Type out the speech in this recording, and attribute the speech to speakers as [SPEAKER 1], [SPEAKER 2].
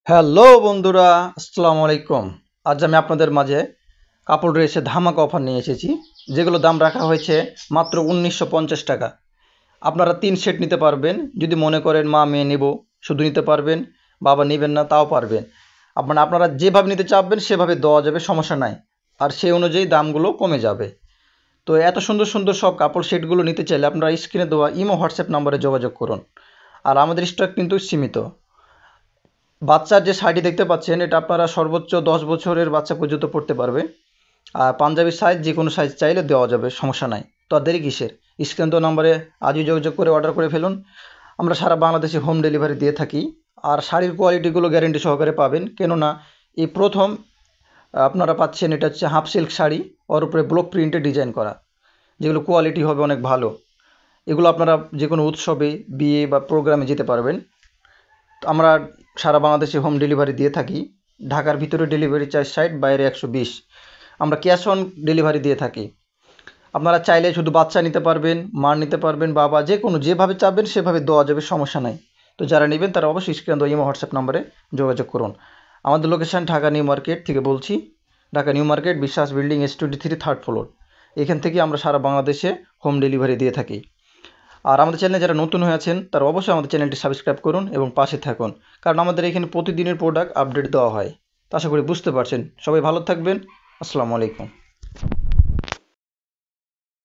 [SPEAKER 1] Hello বন্ধুরা, আসসালামু আলাইকুম। আজ আমি আপনাদের মাঝে কাপড় ড্রেসে ধামাকা অফার নিয়ে এসেছি, যেগুলো দাম রাখা হয়েছে মাত্র 1950 টাকা। আপনারা 3 সেট নিতে পারবেন। যদি মনে করেন মা মেয়ে নেব, শুধু নিতে পারবেন, বাবা নেবেন না তাও পারবেন। আপনারা যেভাবে নিতে চাইবেন সেভাবে দেওয়া যাবে, সমস্যা নাই। আর সেই অনুযায়ী দামগুলো কমে যাবে। তো এত সুন্দর সুন্দর সব কাপড় সেটগুলো নিতে চাইলে আপনারা স্ক্রিনে দেওয়া ইমো হোয়াটসঅ্যাপ নাম্বারে যোগাযোগ করুন। আর আমাদের স্টক কিন্তু সীমিত। বাচ্চার যে শাড়ি দেখতে পাচ্ছেন, এটা আপনারা সর্বোচ্চ 10 বছরের বাচ্চা পর্যন্ত পরতে পারবে। আর পাঞ্জাবির সাইজ যে কোনো সাইজ চাইলে দেওয়া যাবে, সমস্যা নাই। তো আর দেরি কিসের? স্ক্রিন তো নাম্বারে আজই যোগাযোগ করে অর্ডার করে ফেলুন। আমরা সারা বাংলাদেশে হোম ডেলিভারি দিয়ে থাকি। আর শাড়ির কোয়ালিটিগুলো গ্যারেন্টি সহকারে পাবেন, কেননা এই প্রথম আপনারা পাচ্ছেন। এটা হচ্ছে হাফ সিল্ক শাড়ি, ওর উপরে ব্লক প্রিন্টে ডিজাইন করা, যেগুলো কোয়ালিটি হবে অনেক ভালো। এগুলো আপনারা যে কোনো উৎসবে, বিয়ে বা প্রোগ্রামে যেতে পারবেন। আমরা সারা বাংলাদেশে হোম ডেলিভারি দিয়ে থাকি। ঢাকার ভিতরে ডেলিভারি চার্জ 60, বাইরে 120। আমরা ক্যাশ অন ডেলিভারি দিয়ে থাকি। আপনারা চাইলে শুধু বাচ্চা নিতে পারবেন, মা নিতে পারবেন, বাবা, যে কোনো যেভাবে চাবেন সেভাবে দেওয়া যাবে, সমস্যা নাই। তো যারা নেবেন তারা অবশ্যই স্ক্রিন দেওয়া ইমো হোয়াটসঅ্যাপ নাম্বারে যোগাযোগ করুন। আমাদের লোকেশান ঢাকা নিউ মার্কেট থেকে বলছি। ঢাকা নিউ মার্কেট, বিশ্বাস বিল্ডিং, S23, 3rd ফ্লোর। এখান থেকে আমরা সারা বাংলাদেশে হোম ডেলিভারি দিয়ে থাকি। আর আমাদের চ্যানেলে যারা নতুন হয়ে আছেন তারা অবশ্যই আমাদের চ্যানেলটি সাবস্ক্রাইব করুন এবং পাশে থাকুন, কারণ আমাদের এখানে প্রতিদিনের প্রোডাক্ট আপডেট দেওয়া হয়। তো আশা করি বুঝতে পারছেন। সবাই ভালো থাকবেন। আসসালামু আলাইকুম।